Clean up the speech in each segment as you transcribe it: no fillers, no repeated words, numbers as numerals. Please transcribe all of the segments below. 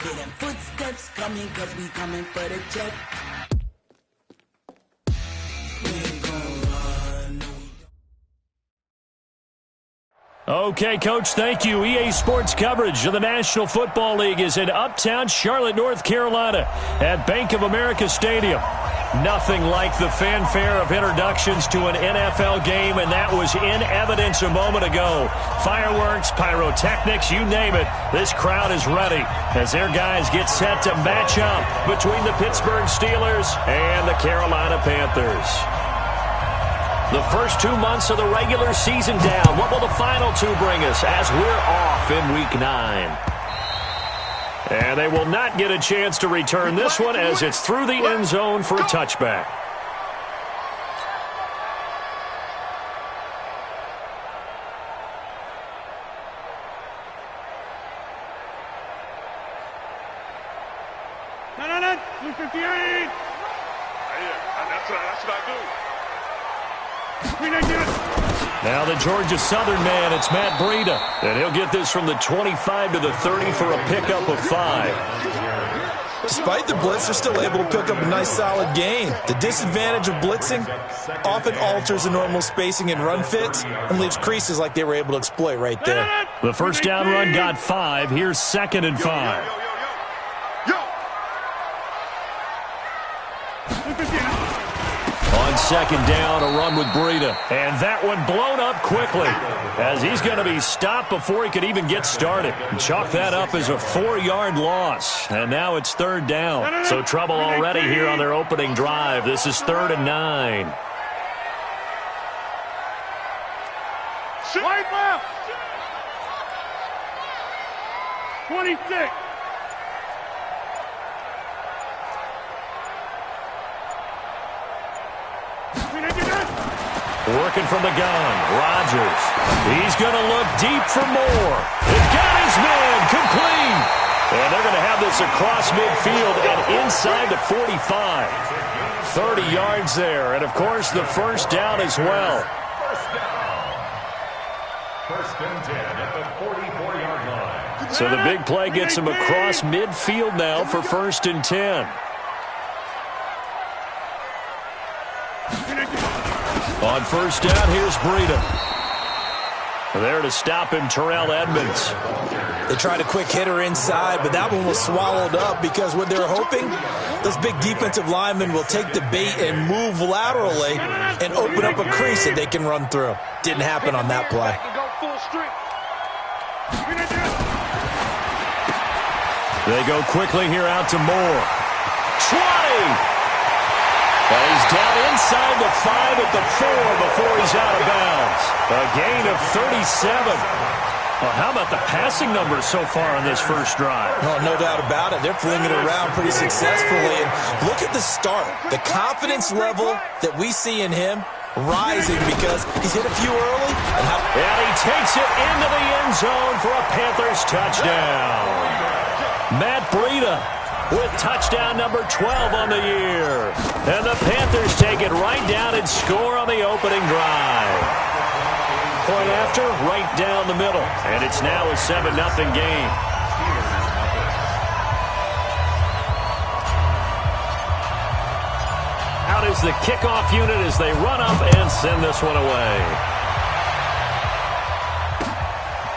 Hear them footsteps coming, cause we coming for the check. Okay, Coach, thank you. EA Sports coverage of the National Football League is in uptown Charlotte, North Carolina at Bank of America Stadium. Nothing like the fanfare of introductions to an NFL game, and that was in evidence a moment ago. Fireworks, pyrotechnics, you name it. This crowd is ready as their guys get set to match up between the Pittsburgh Steelers and the Carolina Panthers. The first 2 months of the regular season down. What will the final two bring us as we're off in Week 9? And they will not get a chance to return this one as it's through the end zone for a touchback. No, 258. That's what I do. Now the Georgia Southern man, it's Matt Breida. And he'll get this from the 25 to the 30 for a pickup of 5. Despite the blitz, they're still able to pick up a nice solid gain. The disadvantage of blitzing often alters the normal spacing and run fits and leaves creases like they were able to exploit right there. The first down run got 5. Here's 2nd and 5. On 2nd down, a run with Breida. And that one blown up quickly as he's going to be stopped before he could even get started. Chalk that up as a 4-yard loss. And now it's 3rd down. So trouble already here on their opening drive. This is 3rd and 9. Right left. 26. Working from the gun, Rodgers. He's going to look deep for more. He's got his man complete. And they're going to have this across midfield and inside the 45. 30 yards there. And, of course, the first down as well. First and 10 at the 44-yard line. So the big play gets him across midfield now for 1st and 10. On 1st down, here's Breida. There to stop him, Terrell Edmonds. They tried a quick hitter inside, but that one was swallowed up because what they're hoping, those big defensive linemen will take the bait and move laterally and open up a crease that they can run through. Didn't happen on that play. They go quickly here out to Moore. 20! And he's down inside the 5 at the 4 before he's out of bounds. A gain of 37. Well, how about the passing numbers so far on this first drive? Oh, no doubt about it. They're flinging it around pretty successfully. And look at the start. The confidence level that we see in him rising because he's hit a few early. And he takes it into the end zone for a Panthers touchdown. Matt Breida with touchdown number 12 on the year. And the Panthers take it right down and score on the opening drive. Point after, right down the middle. And it's now a 7-0 game. Out is the kickoff unit as they run up and send this one away.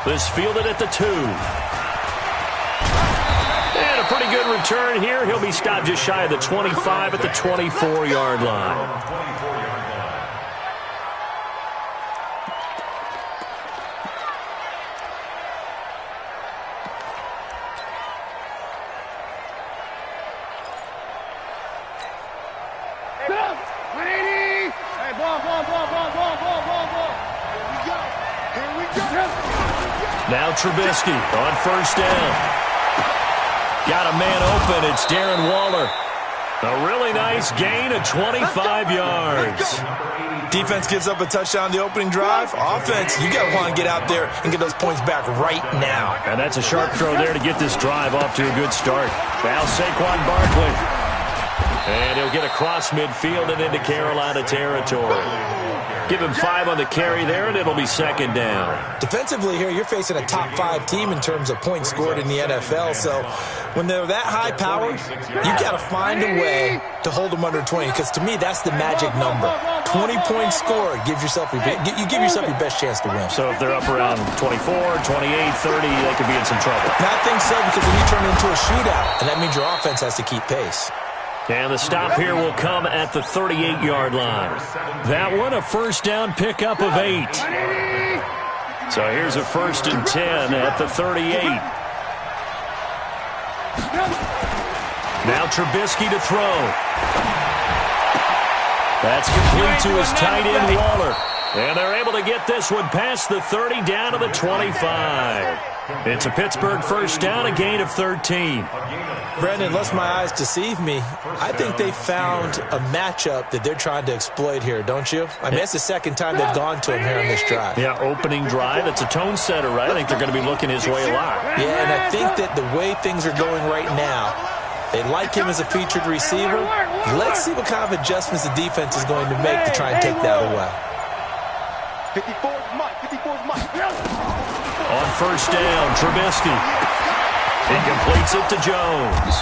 This fielded at the 2. And a pretty good return here. He'll be stopped just shy of the 25 at the 24-yard line. Now Trubisky on first down. Got a man open. It's Darren Waller. A really nice gain of 25 yards. Defense gives up a touchdown the opening drive. Offense, you got to want to get out there and get those points back right now. And that's a sharp throw there to get this drive off to a good start. Now Saquon Barkley. And he'll get across midfield and into Carolina territory. Give him 5 on the carry there, and it'll be second down. Defensively here, you're facing a top 5 team in terms of points scored in the NFL, so When they're that high-powered, you got to find a way to hold them under 20, because to me, that's the magic number. 20-point score gives yourself you give yourself your best chance to win. So if they're up around 24, 28, 30, they could be in some trouble. And I think so, because then you turn it into a shootout, and that means your offense has to keep pace. And the stop here will come at the 38-yard line. That one, a first down pickup of 8. So here's a 1st and 10 at the 38. Now Trubisky to throw. That's complete to his tight end, Waller. And they're able to get this one past the 30 down to the 25. It's a Pittsburgh first down, a gain of 13. Brandon, unless my eyes deceive me, I think they found a matchup that they're trying to exploit here, don't you? I mean, it's the second time they've gone to him here on this drive. Yeah, opening drive. It's a tone setter, right? I think they're going to be looking his way a lot. Yeah, and I think that the way things are going right now, they like him as a featured receiver. Let's see what kind of adjustments the defense is going to make to try and take that away. 54's Mike. 54's Mike. On first down, Trubisky. He completes it to Jones.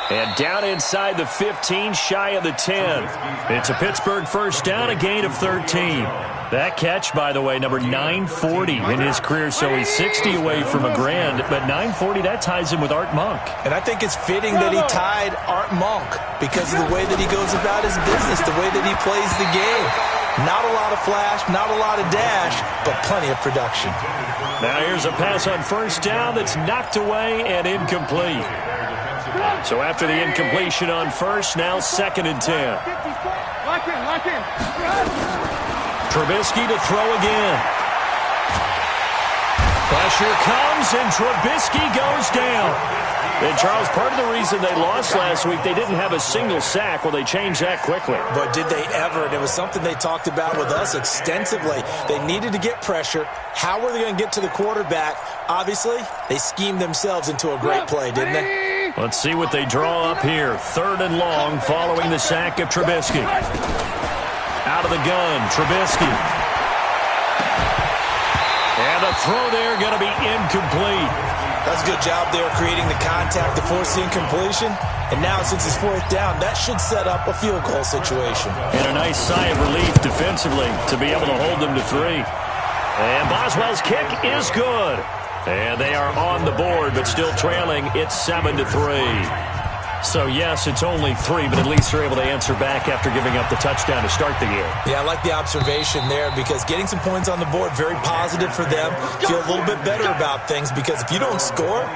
And down inside the 15, shy of the 10. It's a Pittsburgh first down, a gain of 13. That catch, by the way, number 940 in his career, so he's 60 away from a grand, but 940, that ties him with Art Monk. And I think it's fitting that he tied Art Monk because of the way that he goes about his business, the way that he plays the game. Not a lot of flash, not a lot of dash, but plenty of production. Now here's a pass on first down that's knocked away and incomplete. So after the incompletion on first, now 2nd and 10. Lock in. Trubisky to throw again. Pressure comes, and Trubisky goes down. And, Charles, part of the reason they lost last week, they didn't have a single sack. Well, they changed that quickly. But did they ever? And it was something they talked about with us extensively. They needed to get pressure. How were they going to get to the quarterback? Obviously, they schemed themselves into a great play, didn't they? Let's see what they draw up here. 3rd and long following the sack of Trubisky. Out of the gun, Trubisky. And the throw there going to be incomplete. That's a good job there creating the contact to force the incompletion. And now, since it's 4th down, that should set up a field goal situation. And a nice sigh of relief defensively to be able to hold them to 3. And Boswell's kick is good. And they are on the board, but still trailing. It's 7-3. So, yes, it's only 3, but at least they're able to answer back after giving up the touchdown to start the game. Yeah, I like the observation there because getting some points on the board, very positive for them. Feel a little bit better about things because if you don't score,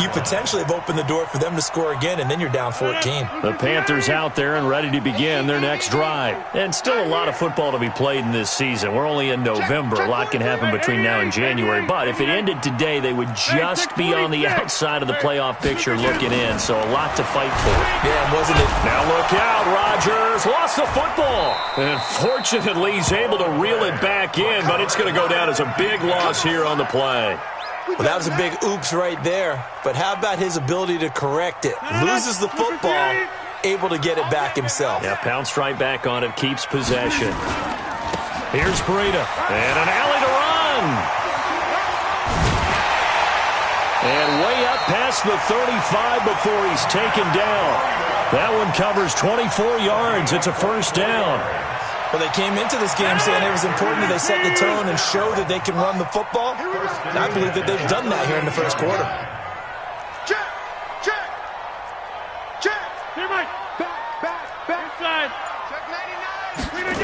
you potentially have opened the door for them to score again, and then you're down 14. The Panthers out there and ready to begin their next drive. And still a lot of football to be played in this season. We're only in November. A lot can happen between now and January. But if it ended today, they would just be on the outside of the playoff picture looking in. So a lot to fight for. Yeah, wasn't it? Now look out. Rodgers lost the football. And fortunately, he's able to reel it back in. But it's going to go down as a big loss here on the play. Well, that was a big oops right there. But how about his ability to correct it? Loses the football, able to get it back himself. Yeah, pounced right back on it, keeps possession. Here's Breida, and an alley to run. And way up past the 35 before he's taken down. That one covers 24 yards. It's a first down. Well, they came into this game saying it was important that they set the tone and show that they can run the football. And I believe that they've done that here in the first quarter. Check. Here, Mike. Back side. Check 99.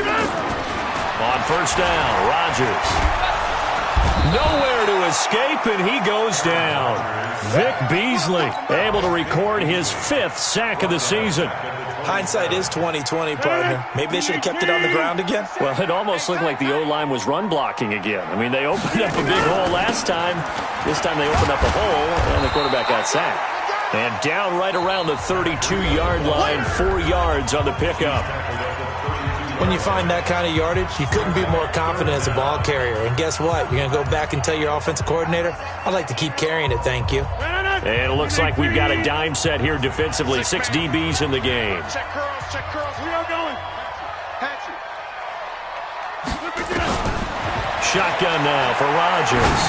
On first down, Rodgers. Nowhere to escape, and he goes down. Vic Beasley able to record his 5th sack of the season. Hindsight is 20/20, partner. Maybe they should have kept it on the ground again. Well, it almost looked like the O-line was run blocking again. I mean, they opened up a big hole last time. This time they opened up a hole, and the quarterback got sacked. And down right around the 32-yard line, 4 yards on the pickup. When you find that kind of yardage, you couldn't be more confident as a ball carrier. And guess what? You're going to go back and tell your offensive coordinator, I'd like to keep carrying it, thank you. And it looks like we've got a dime set here defensively. 6 DBs in the game. Check curls. We are going. Hatchet. Shotgun now for Rodgers.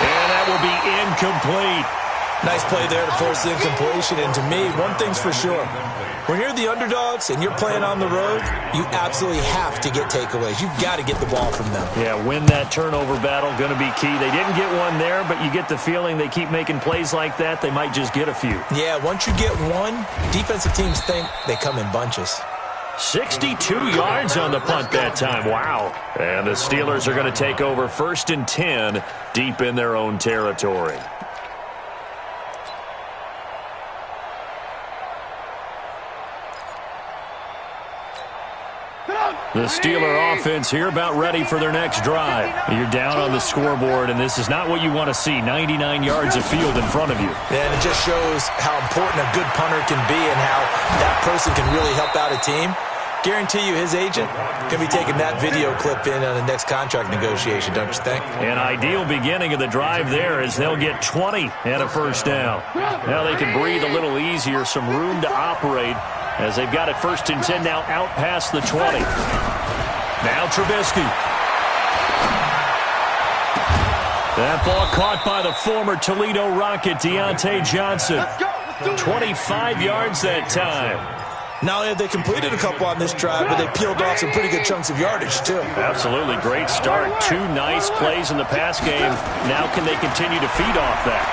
And that will be incomplete. Nice play there to force the incompletion. And to me, one thing's for sure. When you're the underdogs and you're playing on the road, you absolutely have to get takeaways. You've got to get the ball from them. Yeah, win that turnover battle, going to be key. They didn't get one there, but you get the feeling they keep making plays like that, they might just get a few. Yeah, once you get one, defensive teams think they come in bunches. 62 yards on the punt that time. Wow. And the Steelers are going to take over 1st and 10 deep in their own territory. The Steeler offense here about ready for their next drive. You're down on the scoreboard, and this is not what you want to see. 99 yards of field in front of you. And it just shows how important a good punter can be and how that person can really help out a team. Guarantee you his agent can be taking that video clip in on the next contract negotiation, don't you think? An ideal beginning of the drive there as they'll get 20 and a first down. Now they can breathe a little easier, some room to operate as they've got it 1st and 10 now out past the 20. Now Trubisky. That ball caught by the former Toledo Rocket, Deontay Johnson. 25 yards that time. Not only have they completed a couple on this drive, but they peeled off some pretty good chunks of yardage, too. Absolutely. Great start. 2 nice plays in the pass game. Now can they continue to feed off that?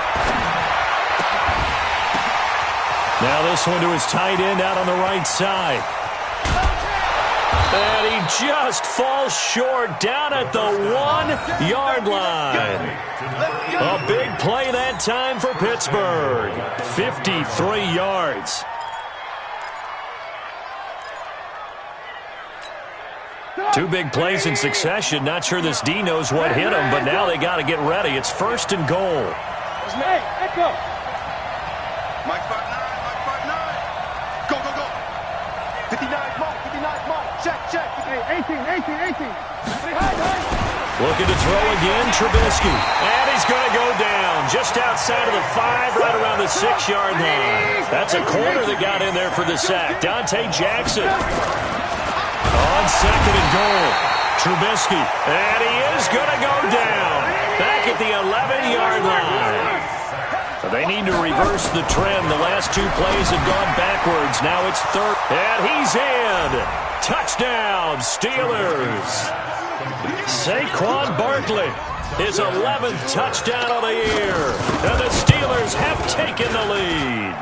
Now this one to his tight end out on the right side. And he just falls short down at the 1-yard line. A big play that time for Pittsburgh. 53 yards. Two big plays in succession. Not sure this D knows what hit him, but now they got to get ready. It's 1st and goal. Hey, echo. Mike 5-9, Mike 5-9. Go, go, go. 59, Mike, 59, Mike. Check. Hey, 18. Looking to throw again, Trubisky. And he's going to go down just outside of the 5, right around the 6-yard line. That's a corner that got in there for the sack. Dante Jackson. On 2nd and goal, Trubisky, and he is going to go down back at the 11-yard line. They need to reverse the trend. The last 2 plays have gone backwards. Now it's 3rd, and he's in. Touchdown, Steelers. Saquon Barkley, his 11th touchdown of the year, and the Steelers have taken the lead.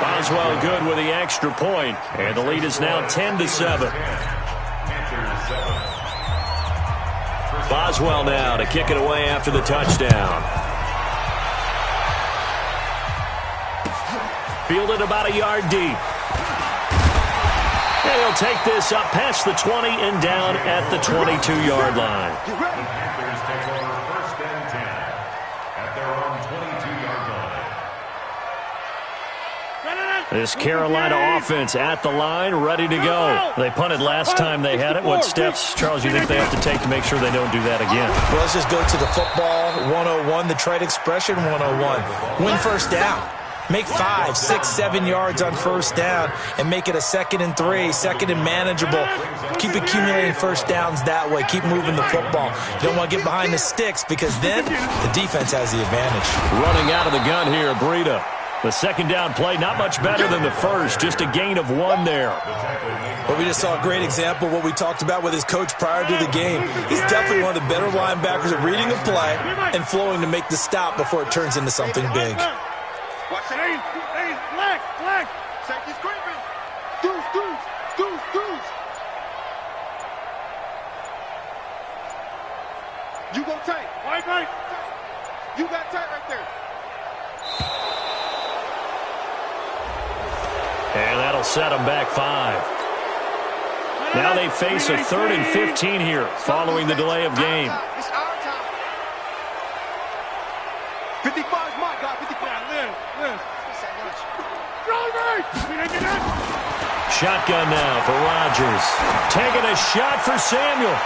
Boswell good with the extra point, and the lead is now 10-7. Boswell now to kick it away after the touchdown. Fielded about a yard deep. And he'll take this up past the 20 and down at the 22-yard line. Panthers take over 1st and 10 at their own 22-yard line. This Carolina offense at the line, ready to go. They punted last time they had it. What steps, Charles, you think they have to take to make sure they don't do that again? Well, let's just go to the football 101, the trade expression 101. Win first down. Make 5, 6, 7 yards on first down and make it a 2nd and 3, 2nd and manageable. Keep accumulating first downs that way. Keep moving the football. You don't want to get behind the sticks because then the defense has the advantage. Running out of the gun here, Breida. The 2nd down play, not much better than the first. Just a gain of 1 there. But we just saw a great example of what we talked about with his coach prior to the game. He's definitely one of the better linebackers at reading a play and flowing to make the stop before it turns into something big. Watch it. Hey, flag. Safety's creeping. Deuce. You go tight. Right. You got tight right there. And that'll set them back 5. Now they face a 3rd and 15 here following the delay of game. It's our time. 55 is my guy. 55. Live. Shotgun now for Rodgers. Taking a shot for Samuel.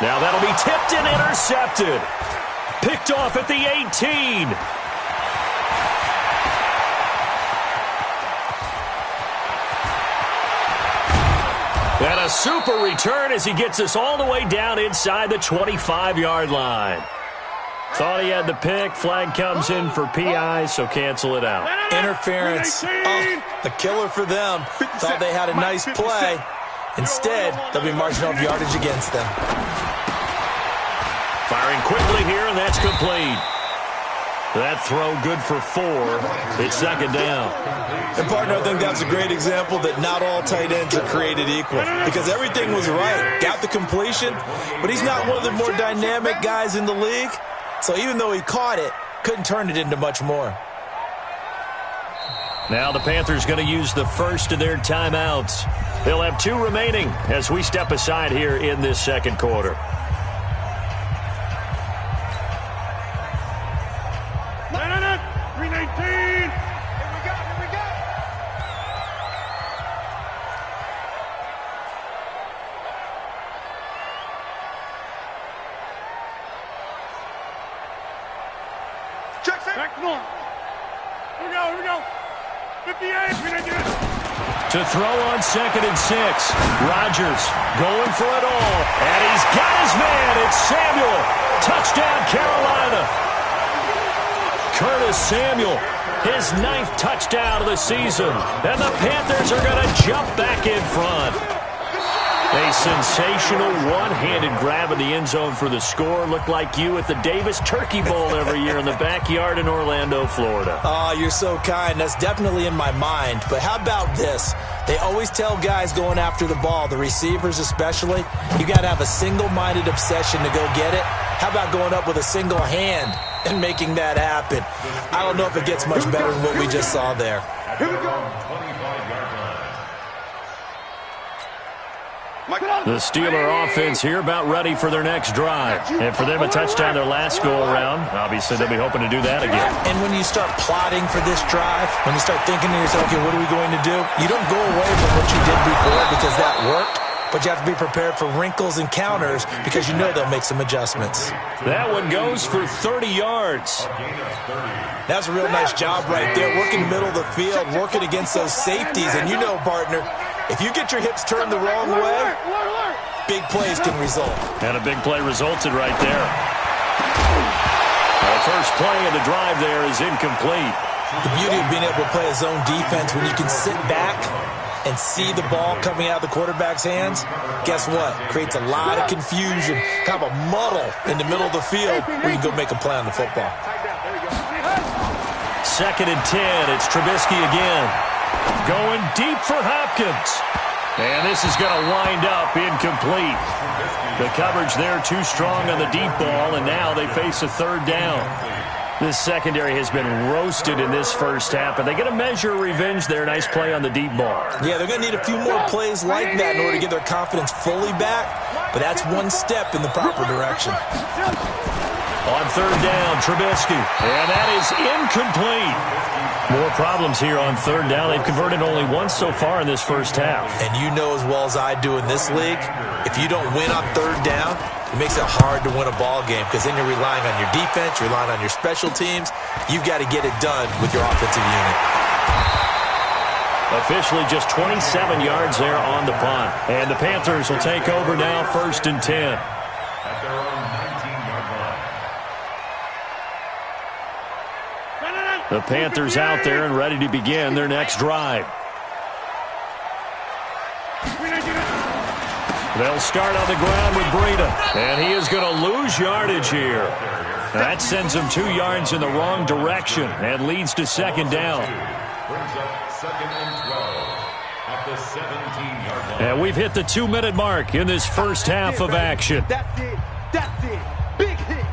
Now that'll be tipped and intercepted. Picked off at the 18. And a super return as he gets us all the way down inside the 25-yard line. Thought he had the pick. Flag comes in for PI, so cancel it out. Interference. Oh, the killer for them. Thought they had a nice play. Instead, they'll be marching off yardage against them. Firing quickly here, and that's complete. That throw good for 4. It's second down. And, partner, I think that's a great example that not all tight ends are created equal because everything was right. Got the completion, but he's not one of the more dynamic guys in the league. So even though he caught it, couldn't turn it into much more. Now the Panthers going to use the first of their timeouts. They'll have 2 remaining as we step aside here in this second quarter. To throw on 2nd and 6. Rodgers going for it all. And he's got his man. It's Samuel. Touchdown, Carolina. Curtis Samuel, his 9th touchdown of the season. And the Panthers are going to jump back in front. A sensational one-handed grab in the end zone for the score. Looked like you at the Davis Turkey Bowl every year in the backyard in Orlando, Florida. Oh, you're so kind. That's definitely in my mind. But how about this? They always tell guys going after the ball, the receivers especially, you got to have a single-minded obsession to go get it. How about going up with a single hand and making that happen? I don't know if it gets much better than what we just saw there. Here we go. The Steeler offense here about ready for their next drive. And for them, a touchdown their last go-around. Obviously, they'll be hoping to do that again. And when you start plotting for this drive, when you start thinking to yourself, okay, what are we going to do? You don't go away from what you did before because that worked, but you have to be prepared for wrinkles and counters because you know they'll make some adjustments. That one goes for 30 yards. That's a real nice job right there, working the middle of the field, working against those safeties. And you know, partner, if you get your hips turned the wrong way, big plays can result. And a big play resulted right there. The first play of the drive there is incomplete. The beauty of being able to play a zone defense when you can sit back and see the ball coming out of the quarterback's hands, guess what? Creates a lot of confusion, kind of a muddle in the middle of the field where you can go make a play on the football. 2nd and 10. It's Trubisky again. Going deep for Hopkins. And this is going to wind up incomplete. The coverage there too strong on the deep ball, and now they face a 3rd down. This secondary has been roasted in this first half, and they get a measure of revenge there. Nice play on the deep ball. Yeah, they're going to need a few more plays like that in order to get their confidence fully back, but that's one step in the proper direction. On 3rd down, Trubisky. And that is incomplete. More problems here on 3rd down. They've converted only once so far in this first half. And you know as well as I do in this league, if you don't win on 3rd down, it makes it hard to win a ball game because then you're relying on your defense, you're relying on your special teams. You've got to get it done with your offensive unit. Officially just 27 yards there on the punt. And the Panthers will take over now, 1st and 10. At their own 19-yard line. The Panthers out there and ready to begin their next drive. They'll start on the ground with Breida. And he is going to lose yardage here. That sends him 2 yards in the wrong direction and leads to 2nd down. Brings up 2nd and 12 at the 17-yard line. And we've hit the 2-minute mark in this first half of action. That's it. That's it. Big hit.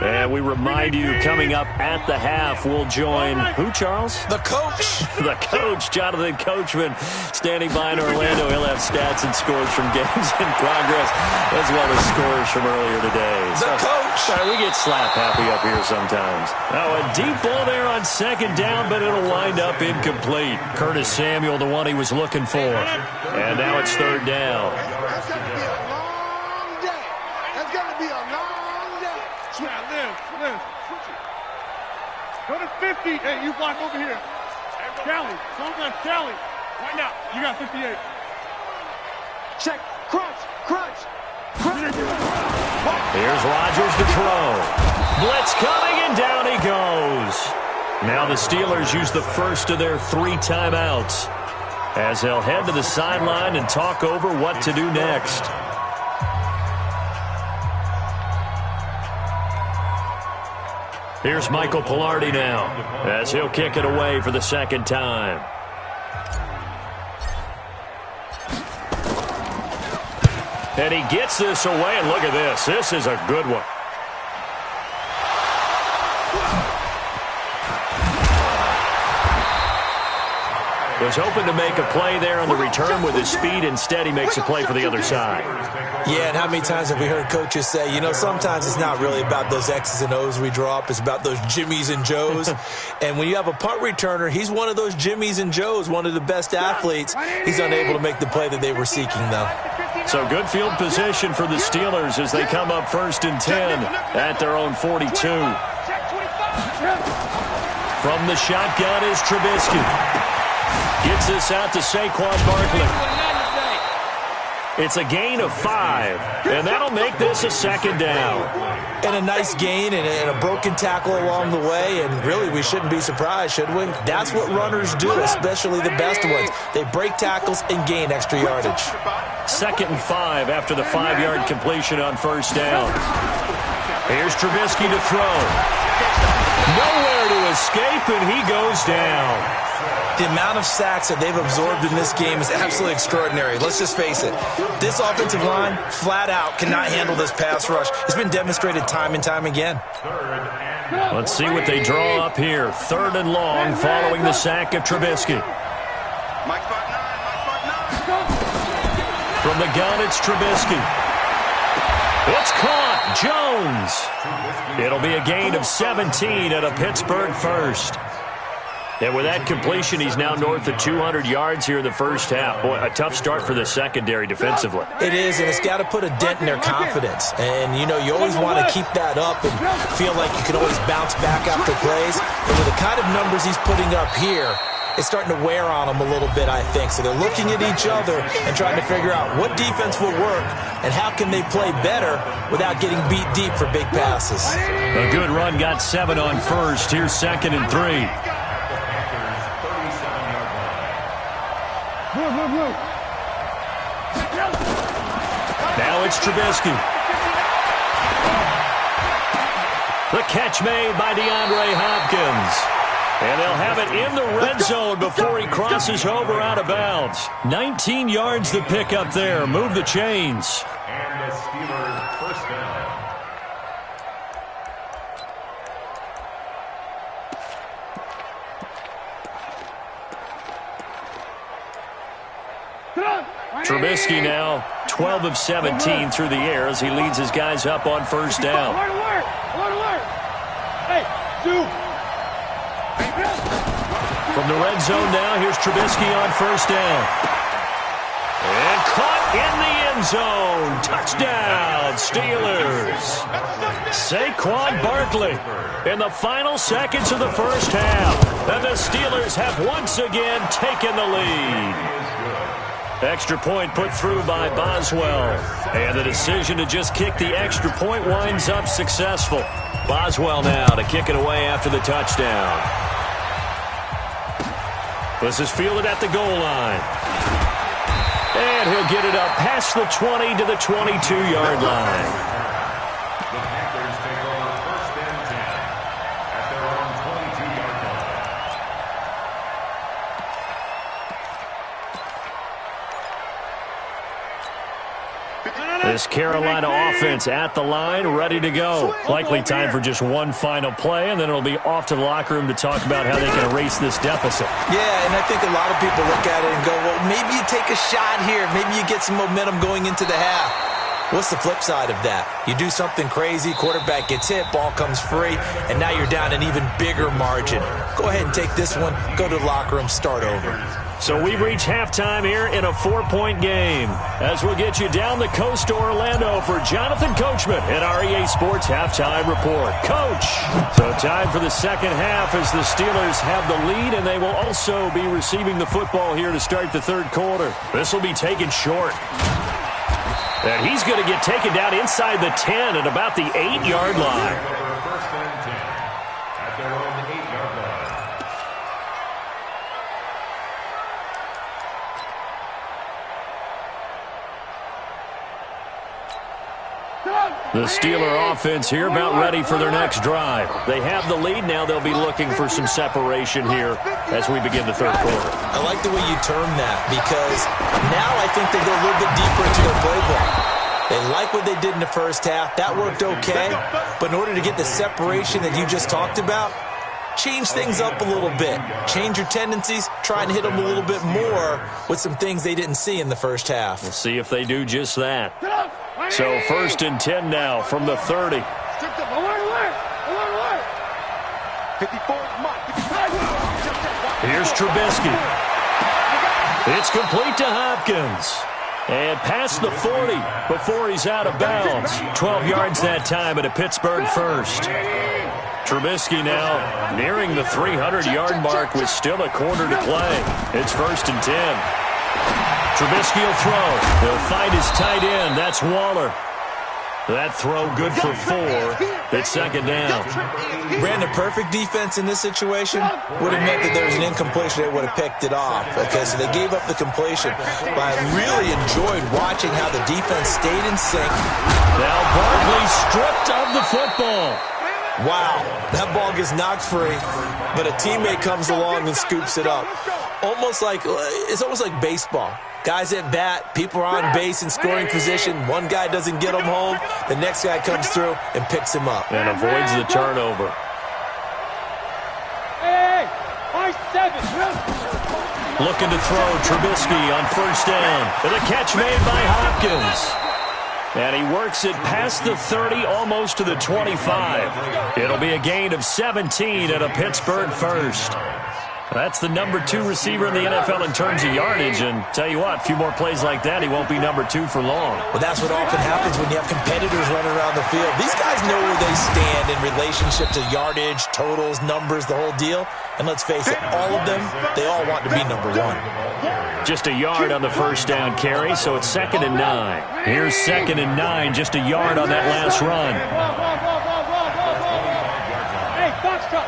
And we remind you, coming up at the half, we'll join who, Charles? The coach. The coach, Jonathan Coachman, standing by in Orlando. He'll have stats and scores from games in progress, as well as scores from earlier today. The coach. Sorry, we get slap happy up here sometimes. Now, a deep ball there on 2nd down, but it'll wind up incomplete. Curtis Samuel, the one he was looking for. And now it's 3rd down. That's going to be a long day. That's going to be a long day. Live. Go to 50. Hey, you block over here. Callie. Someone got Callie. Right now. You got 58. Check. Crunch. Here's Rodgers to throw. Blitz coming, and down he goes. Now the Steelers use the first of their 3 timeouts as they'll head to the sideline and talk over what to do next. Here's Michael Pilardi now as he'll kick it away for the second time. And he gets this away, and look at this. This is a good one. Was hoping to make a play there on the return with his speed. Instead, he makes a play for the other side. Yeah, and how many times have we heard coaches say, you know, sometimes it's not really about those X's and O's we draw up. It's about those Jimmies and Joes. And when you have a punt returner, he's one of those Jimmies and Joes, one of the best athletes. He's unable to make the play that they were seeking, though. So good field position for the Steelers as they come up 1st and 10 at their own 42. From the shotgun is Trubisky. Gets this out to Saquon Barkley. It's a gain of 5, and that'll make this a 2nd down. And a nice gain and a broken tackle along the way, and really we shouldn't be surprised, should we? That's what runners do, especially the best ones. They break tackles and gain extra yardage. 2nd and 5 after the 5-yard completion on 1st down. Here's Trubisky to throw. Nowhere to escape, and he goes down. The amount of sacks that they've absorbed in this game is absolutely extraordinary. Let's just face it. This offensive line, flat out, cannot handle this pass rush. It's been demonstrated time and time again. Let's see what they draw up here. 3rd and long following the sack of Trubisky. From the gun, it's Trubisky. It's caught. Jones. It'll be a gain of 17 at a Pittsburgh first. And with that completion, he's now north of 200 yards here in the first half. Boy, a tough start for the secondary defensively. It is, and it's got to put a dent in their confidence. And, you know, you always want to keep that up and feel like you can always bounce back after plays. But with the kind of numbers he's putting up here, it's starting to wear on them a little bit, I think. So they're looking at each other and trying to figure out what defense will work and how can they play better without getting beat deep for big passes. A good run, got 7 on 1st. Here's 2nd and 3. Now it's Trubisky. The catch made by DeAndre Hopkins. And they'll have it in the red zone before he crosses over out of bounds. 19 yards the pick up there. Move the chains. And the Steelers first down. Trubisky now 12 of 17 through the air as he leads his guys up on 1st down. From the red zone now, here's Trubisky on 1st down. And caught in the end zone. Touchdown, Steelers. Saquon Barkley in the final seconds of the first half. And the Steelers have once again taken the lead. Extra point put through by Boswell. And the decision to just kick the extra point winds up successful. Boswell now to kick it away after the touchdown. This is fielded at the goal line. And he'll get it up past the 20 to the 22-yard line. The Panthers take over 1st and 10 at their own 22-yard line. This Carolina offense at the line, ready to go. Likely time for just one final play, and then it'll be off to the locker room to talk about how they can erase this deficit. Yeah, and I think a lot of people look at it and go, well, maybe you take a shot here. Maybe you get some momentum going into the half. What's the flip side of that? You do something crazy, quarterback gets hit, ball comes free, and now you're down an even bigger margin. Go ahead and take this one, go to the locker room, start over. So we've reached halftime here in a 4-point game. As we'll get you down the coast to Orlando for Jonathan Coachman at our EA Sports Halftime Report. Coach! So time for the second half as the Steelers have the lead, and they will also be receiving the football here to start the third quarter. This will be taken short. And he's going to get taken down inside the 10 at about the 8-yard line. First and 10 at their own 8-yard line. The Steeler offense here about ready for their next drive. They have the lead. Now they'll be looking for some separation here as we begin the third quarter. I like the way you term that because now I think they go a little bit deeper into their playbook. They like what they did in the first half. That worked okay. But in order to get the separation that you just talked about, change things up a little bit. Change your tendencies. Try and hit them a little bit more with some things they didn't see in the first half. We'll see if they do just that. So first and 10 now from the 30. 54 Here's Trubisky. It's complete to Hopkins. And past the 40 before he's out of bounds. 12 yards that time at a Pittsburgh first. Trubisky now nearing the 300-yard mark with still a quarter to play. It's first and 10. Trubisky will throw. He'll find his tight end. That's Waller. That throw good for 4. It's second down. Brandon, perfect defense in this situation would have meant that there was an incompletion. They would have picked it off. Okay, so they gave up the completion. But I really enjoyed watching how the defense stayed in sync. Now Barkley stripped of the football. Wow, that ball gets knocked free, but a teammate comes along and scoops it up. It's almost like baseball. Guys at bat, people are on base in scoring position. One guy doesn't get him home. The next guy comes through and picks him up. And avoids the turnover. Hey, 7. Looking to throw Trubisky on first down. And a catch made by Hopkins. And he works it past the 30, almost to the 25. It'll be a gain of 17 at a Pittsburgh first. That's the number 2 receiver in the NFL in terms of yardage. And tell you what, a few more plays like that, he won't be number 2 for long. Well, that's what often happens when you have competitors running around the field. These guys know where they stand in relationship to yardage, totals, numbers, the whole deal. And let's face it, all of them, they all want to be number 1. Just a yard on the first down carry, so it's second and 9. Here's second and 9, just a yard on that last run. Hey, box truck.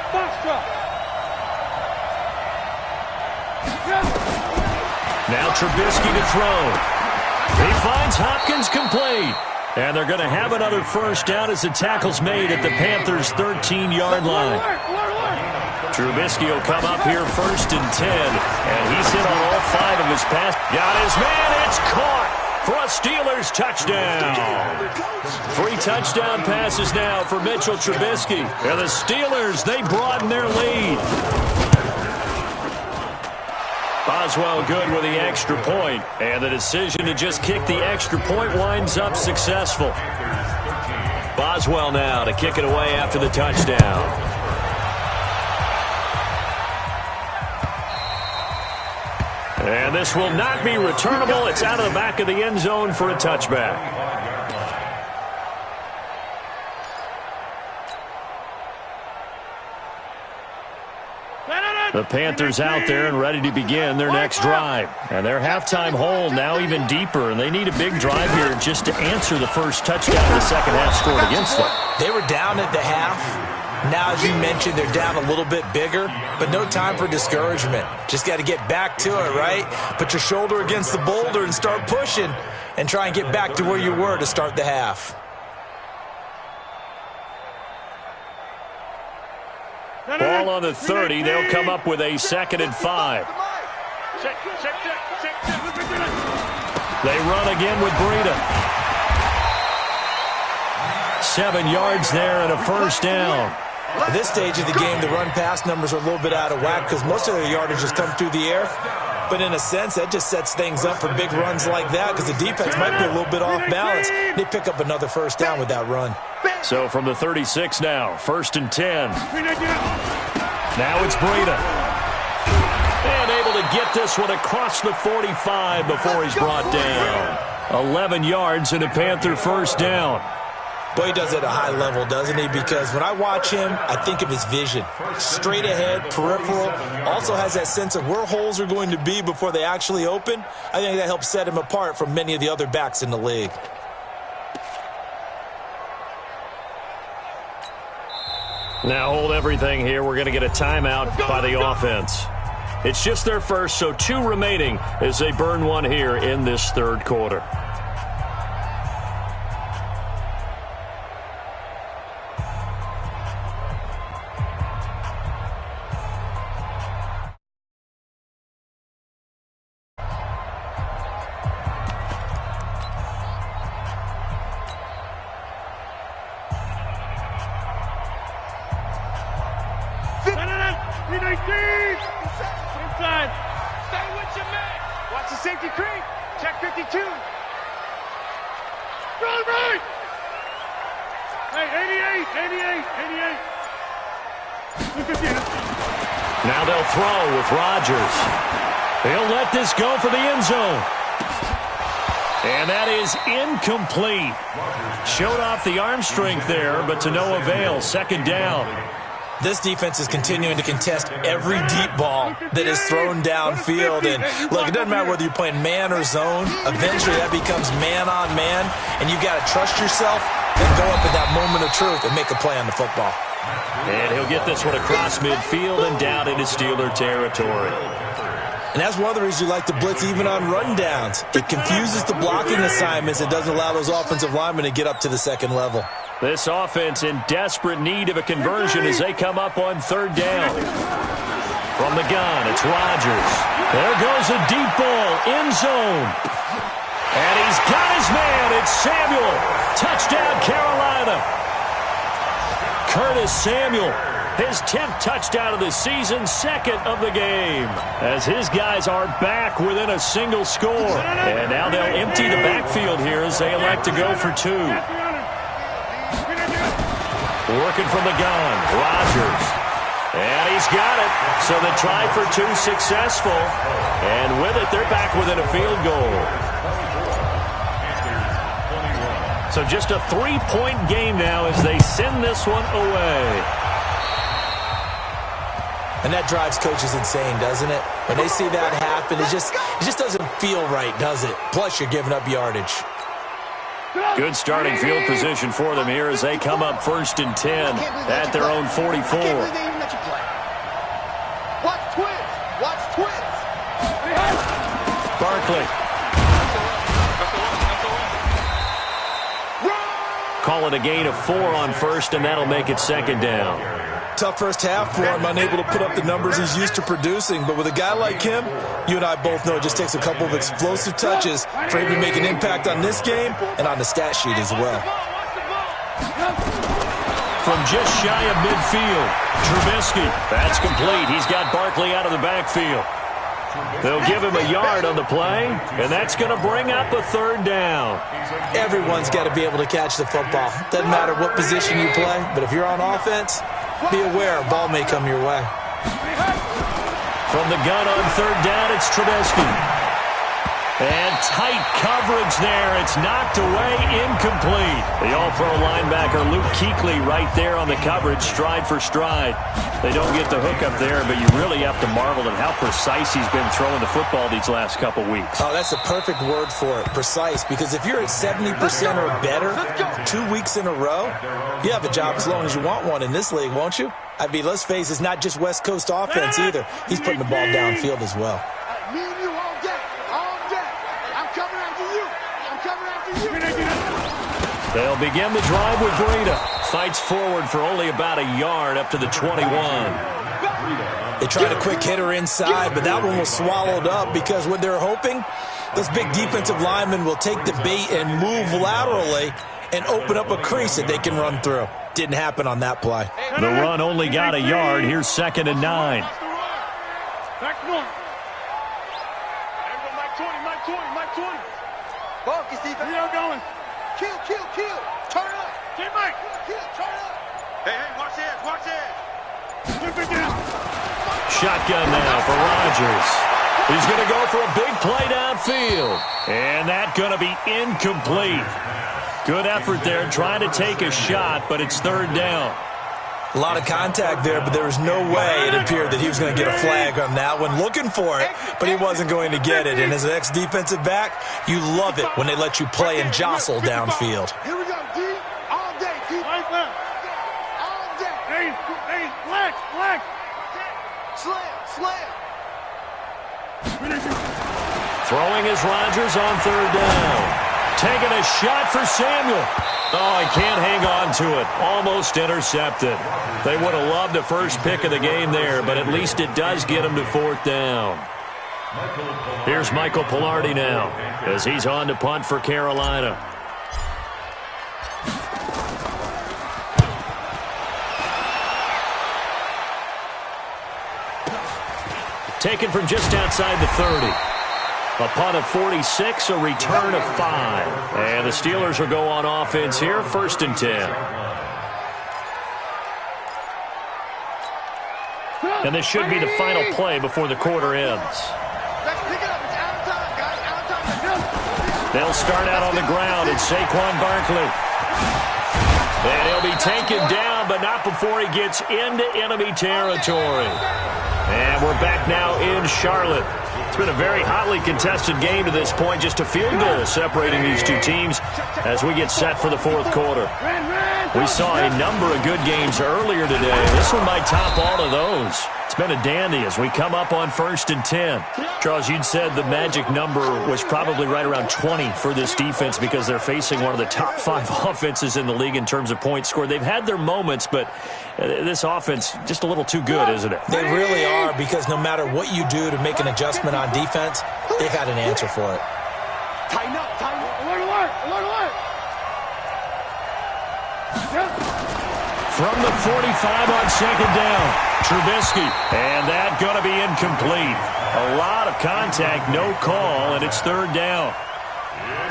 Now Trubisky to throw. He finds Hopkins complete. And they're going to have another first down as the tackle's made at the Panthers' 13-yard line. Trubisky will come up here first and 10. And he's hit on all 5 of his passes. Got his man. It's caught for a Steelers touchdown. 3 touchdown passes now for Mitchell Trubisky. And the Steelers, they broaden their lead. Boswell good with the extra point, and the decision to just kick the extra point winds up successful. Boswell now to kick it away after the touchdown. And this will not be returnable. It's out of the back of the end zone for a touchback. The Panthers out there and ready to begin their next drive. And their halftime hole now even deeper, and they need a big drive here just to answer the first touchdown the second half scored against them. They were down at the half. Now, as you mentioned, they're down a little bit bigger, but no time for discouragement. Just got to get back to it, right? Put your shoulder against the boulder and start pushing and try and get back to where you were to start the half. Ball on the 30. They'll come up with a second and 5. They run again with Breida. 7 yards there and a first down. At this stage of the game, the run-pass numbers are a little bit out of whack because most of their yardage has come through the air. But in a sense, that just sets things up for big runs like that because the defense might be a little bit off balance. They pick up another first down with that run. So from the 36 now, first and 10. Now it's Breida. And able to get this one across the 45 before he's brought down. 11 yards and a Panther first down. Boy, he does it at a high level, doesn't he? Because when I watch him, I think of his vision. Straight ahead, peripheral. Also has that sense of where holes are going to be before they actually open. I think that helps set him apart from many of the other backs in the league. Now hold everything here. We're going to get a timeout by the offense. It's just their first, so 2 remaining as they burn one here in this third quarter. Inside. Stay with your man. Watch the safety creep. Check 52. Run right. Hey, 88. Now they'll throw with Rodgers. He'll let this go for the end zone. And that is incomplete. Showed off the arm strength there, but to no avail. Second down. This defense is continuing to contest every deep ball that is thrown downfield. And look, it doesn't matter whether you're playing man or zone. Eventually that becomes man on man, and you've got to trust yourself and go up in that moment of truth and make a play on the football. And he'll get this one across midfield and down into Steeler territory. And that's one of the reasons you like to blitz even on rundowns. It confuses the blocking assignments. It doesn't allow those offensive linemen to get up to the second level. This offense in desperate need of a conversion as they come up on third down. From the gun, it's Rodgers. There goes a deep ball, end zone. And he's got his man. It's Samuel. Touchdown, Carolina. Curtis Samuel, his 10th touchdown of the season, second of the game. As his guys are back within a single score. And now they'll empty the backfield here as they elect to go for 2. Working from the gun, Rodgers. And he's got it. So the try for 2 successful. And with it, they're back within a field goal. So just a 3-point game now as they send this one away. And that drives coaches insane, doesn't it? When they see that happen, it just doesn't feel right, does it? Plus, you're giving up yardage. Good starting field position for them here as they come up 1st and 10 at their own 44. Watch twins. Watch twins. Barkley. Call it a gain of 4 on 1st, and that'll make it 2nd down. Tough first half for him, unable to put up the numbers he's used to producing. But with a guy like him, you and I both know it just takes a couple of explosive touches for him to make an impact on this game and on the stat sheet as well. From just shy of midfield, Trubisky. That's complete. He's got Barkley out of the backfield. They'll give him a yard on the play, and that's going to bring up a 3rd down. Everyone's got to be able to catch the football. Doesn't matter what position you play, but if you're on offense, be aware a ball may come your way. From the gun on 3rd down, it's Trubisky. And tight coverage there. It's knocked away, incomplete. The all-pro linebacker Luke Kuechly right there on the coverage, stride for stride. They don't get the hook up there, but you really have to marvel at how precise he's been throwing the football these last couple weeks. Oh, that's the perfect word for it, precise, because if you're at 70% or better 2 weeks in a row, you have a job as long as you want one in this league, won't you? I mean, let's face it, it's not just West Coast offense either. He's putting the ball downfield as well. Me and you all day. All day. I'm coming after you. I'm coming after you. They'll begin the drive with Breida. Fights forward for only about a yard up to the 21. They tried a quick hitter inside, but that one was swallowed up because what they're hoping, those big defensive linemen will take the bait and move laterally and open up a crease that they can run through. Didn't happen on that play. The run only got a yard. Here's 2nd and 9. Back north. Mike 20, Mike 20, Mike 20. Focus, defense. We are going. Kill. Turn up. Get Mike. Kill, turn up. Hey, watch this, watch this. Flip it down. Shotgun now for Rodgers. He's going to go for a big play downfield. And that's going to be incomplete. Good effort there trying to take a shot, but it's 3rd down. A lot of contact there, but there was no way it appeared that he was going to get a flag on that one. Looking for it, but he wasn't going to get it. And as an ex-defensive back, you love it when they let you play and jostle downfield. Here we go, D. All day, D. All day. Flex. Slam. Throwing is Rodgers on third down. Taking a shot for Samuel. Oh, he can't hang on to it. Almost intercepted. They would have loved the first pick of the game there, but at least it does get him to fourth down. Here's Michael Pilardi now as he's on to punt for Carolina. Taken from just outside the 30. A punt of 46, a return of 5. And the Steelers will go on offense here, 1st and 10. And this should be the final play before the quarter ends. Let's pick it up. It's out of time, guys. Out of time. They'll start out on the ground. It's Saquon Barkley. And he'll be taken down, but not before he gets into enemy territory. And we're back now in Charlotte. It's been a very hotly contested game to this point. Just a field goal separating these two teams as we get set for the fourth quarter. We saw a number of good games earlier today. This one might top all of those. It's been a dandy as we come up on 1st and 10. Charles, you'd said the magic number was probably right around 20 for this defense because they're facing one of the top 5 offenses in the league in terms of points scored. They've had their moments, but this offense just a little too good, isn't it? They really are, because no matter what you do to make an adjustment on defense, they've had an answer for it. Tighten up. Alert. From the 45 on 2nd down, Trubisky. And that going to be incomplete. A lot of contact, no call, and it's 3rd down.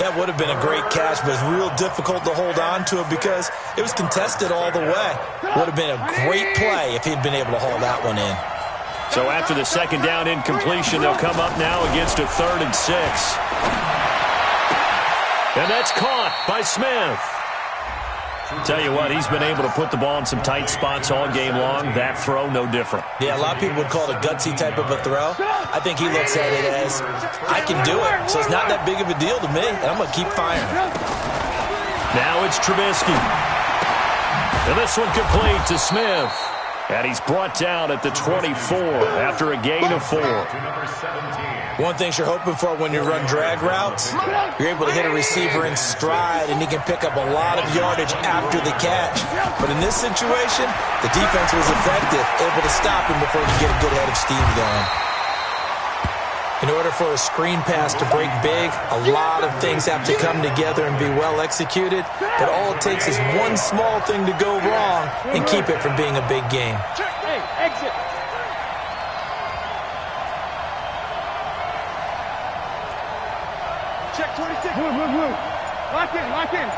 That would have been a great catch, but it's real difficult to hold on to it because it was contested all the way. Would have been a great play if he'd been able to haul that one in. So after the 2nd down incompletion, they'll come up now against a 3rd and 6. And that's caught by Smith. Tell you what, he's been able to put the ball in some tight spots all game long. That throw, no different. Yeah, a lot of people would call it a gutsy type of a throw. I think he looks at it as, I can do it, so it's not that big of a deal to me, and I'm going to keep firing. Now it's Trubisky. And this one complete to Smith. And he's brought down at the 24 after a gain of 4. One thing you're hoping for when you run drag routes, you're able to hit a receiver in stride, and he can pick up a lot of yardage after the catch. But in this situation, the defense was effective, able to stop him before he could get a good head of steam going. In order for a screen pass to break big, a lot of things have to come together and be well executed. But all it takes is one small thing to go wrong and keep it from being a big game. Hey, exit. Check 26. Move. Lock in.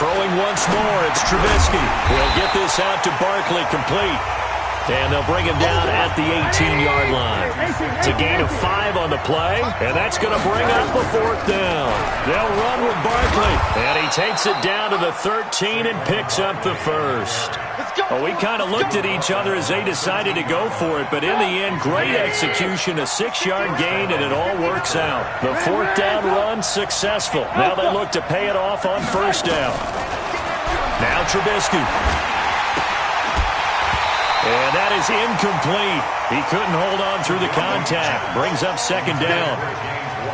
Throwing once more, it's Trubisky. He'll get this out to Barkley, complete. And they'll bring him down at the 18-yard line. It's a gain of 5 on the play, and that's going to bring up a 4th down. They'll run with Barkley, and he takes it down to the 13 and picks up the 1st. Well, we kind of looked at each other as they decided to go for it, but in the end, great execution, a 6-yard gain, and it all works out. The 4th down run successful. Now they look to pay it off on 1st down. Now Trubisky. And that is incomplete. He couldn't hold on through the contact. Brings up 2nd down.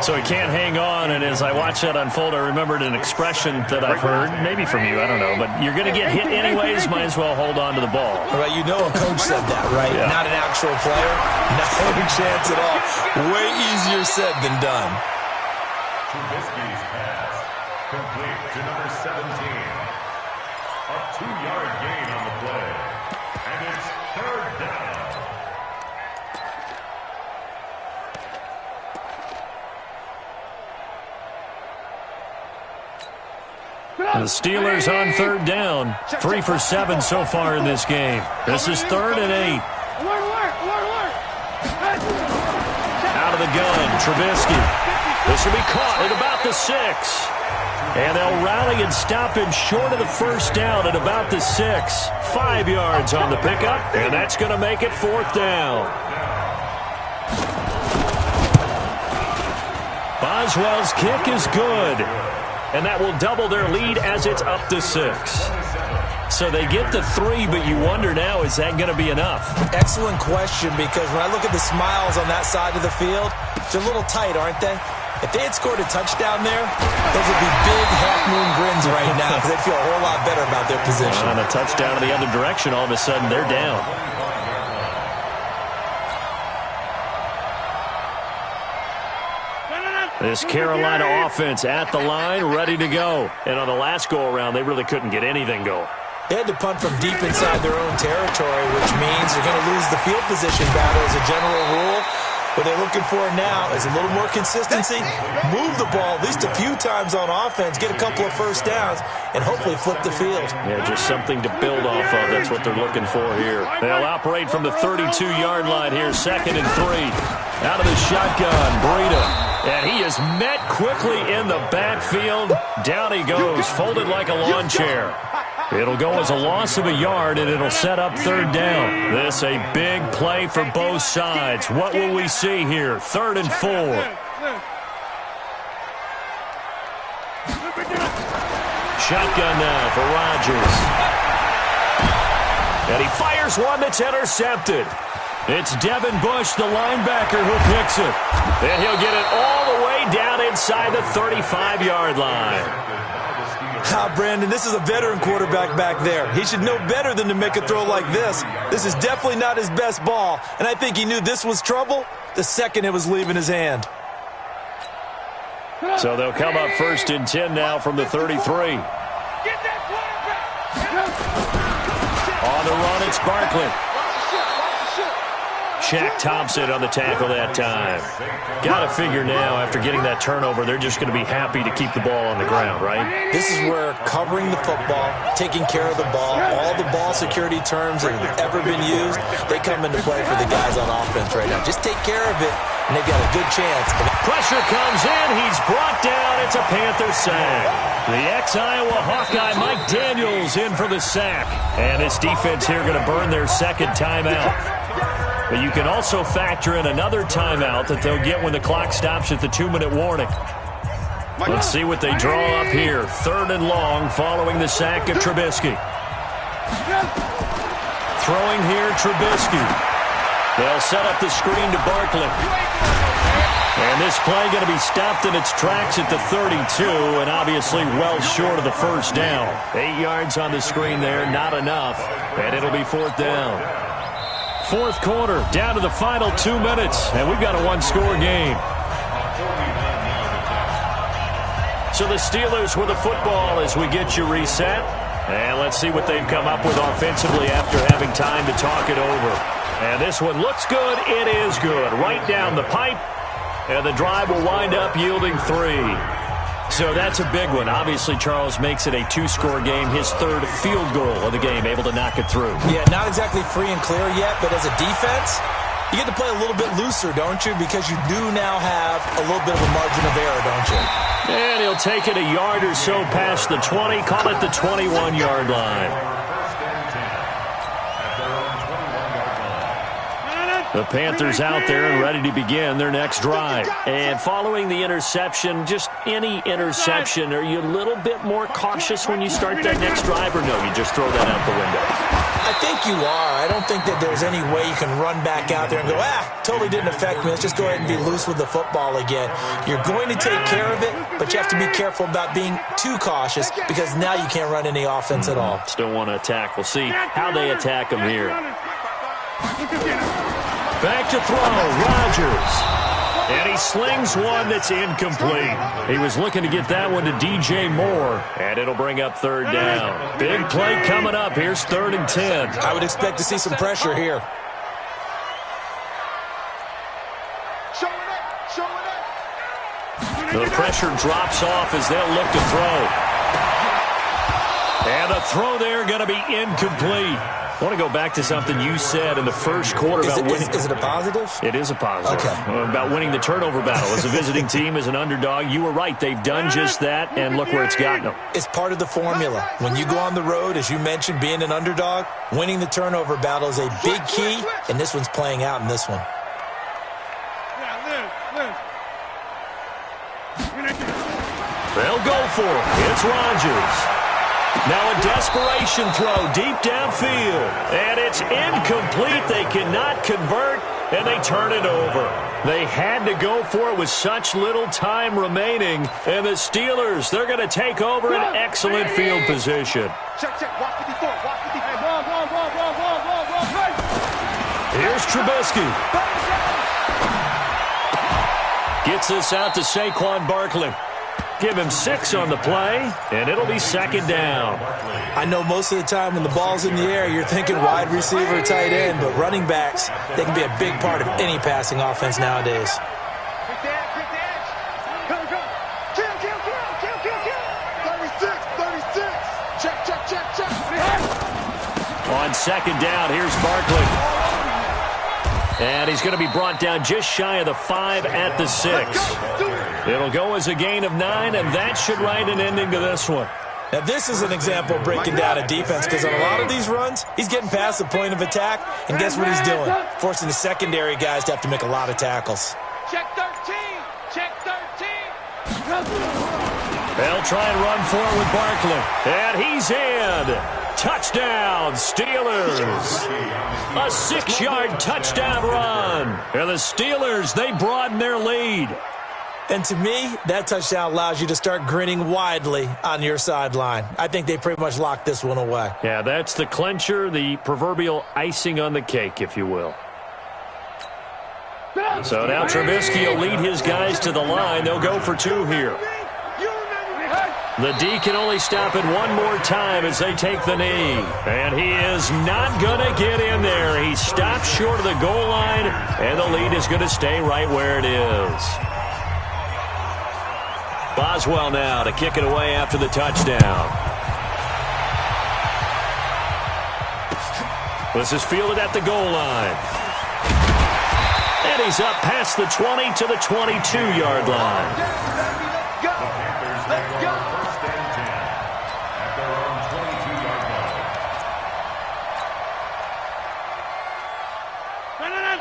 So he can't hang on, and as I watch that unfold, I remembered an expression that I've heard, maybe from you, I don't know, but you're going to get hit anyways, might as well hold on to the ball. Right, you know a coach said that, right? Yeah. Not an actual player. Not a chance at all. Way easier said than done. Trubisky's pass complete to number 17. A 2-yard gain on the play. And it's 3rd down. The Steelers on 3rd down. 3 for 7 so far in this game. This is 3rd and 8. Out of the gun, Trubisky. This will be caught at about the 6. And they'll rally and stop him short of the 1st down at about the 6. 5 yards on the pickup, and that's going to make it 4th down. Boswell's kick is good. And that will double their lead as it's up to 6. So they get the 3, but you wonder now, is that going to be enough? Excellent question, because when I look at the smiles on that side of the field, they're a little tight, aren't they? If they had scored a touchdown there, those would be big half-moon grins right now because they'd feel a whole lot better about their position. On a touchdown in the other direction, all of a sudden they're down. This Carolina offense at the line, ready to go. And on the last go-around, they really couldn't get anything going. They had to punt from deep inside their own territory, which means they're going to lose the field position battle as a general rule. What they're looking for now is a little more consistency, move the ball at least a few times on offense, get a couple of first downs, and hopefully flip the field. Yeah, just something to build off of. That's what they're looking for here. They'll operate from the 32-yard line here, 2nd and 3. Out of the shotgun, Breida. And he is met quickly in the backfield. Down he goes, folded like a lawn chair. It'll go as a loss of a yard, and it'll set up 3rd down. This a big play for both sides. What will we see here? 3rd and 4. Shotgun now for Rodgers. And he fires one that's intercepted. It's Devin Bush, the linebacker, who picks it. And he'll get it all the way down inside the 35-yard line. Brandon, this is a veteran quarterback back there. He should know better than to make a throw like this. This is definitely not his best ball, and I think he knew this was trouble the second it was leaving his hand. So they'll come up 1st and 10 now from the 33. On the run, it's Barkley. Shaq Thompson on the tackle that time. Got to figure now, after getting that turnover, they're just going to be happy to keep the ball on the ground, right? This is where covering the football, taking care of the ball, all the ball security terms that have ever been used, they come into play for the guys on offense right now. Just take care of it, and they've got a good chance. Pressure comes in. He's brought down. It's a Panther sack. The ex-Iowa Hawkeye Mike Daniels in for the sack. And this defense here going to burn their 2nd timeout. But you can also factor in another timeout that they'll get when the clock stops at the 2-minute warning. Let's see what they draw up here. 3rd and long following the sack of Trubisky. Throwing here, Trubisky. They'll set up the screen to Barkley. And this play going to be stopped in its tracks at the 32, and obviously well short of the 1st down. 8 yards on the screen there, not enough, and it'll be 4th down. 4th quarter, down to the final 2 minutes, and we've got a 1-score game. So the Steelers with the football as we get you reset. And let's see what they've come up with offensively after having time to talk it over. And this one looks good. It is good. Right down the pipe. And the drive will wind up yielding 3. So that's a big one. Obviously, Charles makes it a 2-score game. His 3rd field goal of the game, able to knock it through. Yeah, not exactly free and clear yet, but as a defense, you get to play a little bit looser, don't you? Because you do now have a little bit of a margin of error, don't you? And he'll take it a yard or so past the 20, call it the 21-yard line. The Panthers out there and ready to begin their next drive. And following the interception, just any interception, are you a little bit more cautious when you start that next drive, or no, you just throw that out the window? I think you are. I don't think that there's any way you can run back out there and go, totally didn't affect me. Let's just go ahead and be loose with the football again. You're going to take care of it, but you have to be careful about being too cautious because now you can't run any offense at all. Still want to attack. We'll see how they attack them here. Back to throw, Rodgers. And he slings one that's incomplete. He was looking to get that one to DJ Moore, and it'll bring up 3rd down. Big play coming up. Here's 3rd and 10. I would expect to see some pressure here. The pressure drops off as they'll look to throw. And the throw there going to be incomplete. I want to go back to something you said in the 1st quarter about winning. Is it a positive? It is a positive. Okay. About winning the turnover battle. As a visiting team, as an underdog, you were right. They've done just that, and look where it's gotten them. It's part of the formula. When you go on the road, as you mentioned, being an underdog, winning the turnover battle is a big key, and this one's playing out in this one. They'll go for it. It's Rodgers. Now a desperation throw deep downfield. And it's incomplete. They cannot convert, and they turn it over. They had to go for it with such little time remaining. And the Steelers, they're going to take over an excellent field position. Check. Watch 54. Watch 54. Here's Trubisky. Gets this out to Saquon Barkley. Give him 6 on the play, and it'll be second down. I know most of the time when the ball's in the air, you're thinking wide receiver, tight end, but running backs, they can be a big part of any passing offense nowadays. Quick the edge. Go. Kill. 36. Check. On second down, here's Barkley. And he's going to be brought down just shy of the 5 at the 6. It'll go as a gain of 9, and that should write an ending to this one. Now, this is an example of breaking down a defense because on a lot of these runs, he's getting past the point of attack, and guess what he's doing? Forcing the secondary guys to have to make a lot of tackles. Check 13. They'll try and run forward with Barkley. And he's in. Touchdown, Steelers. A 6-yard touchdown run. And the Steelers, they broaden their lead. And to me, that touchdown allows you to start grinning widely on your sideline. I think they pretty much locked this one away. Yeah, that's the clincher, the proverbial icing on the cake, if you will. So now Trubisky will lead his guys to the line. They'll go for 2 here. The D can only stop it one more time as they take the knee. And he is not going to get in there. He stopped short of the goal line, and the lead is going to stay right where it is. Boswell now to kick it away after the touchdown. This is fielded at the goal line. And he's up past the 20 to the 22-yard line. Let's go.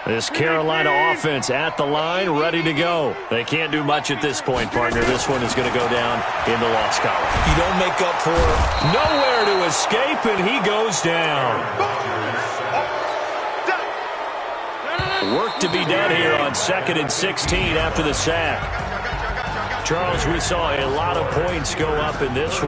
This Carolina offense at the line, ready to go. They can't do much at this point, partner. This one is going to go down in the loss column. You don't make up for it. Nowhere to escape, and he goes down. Work to be done here on 2nd and 16 after the sack. Charles, we saw a lot of points go up in this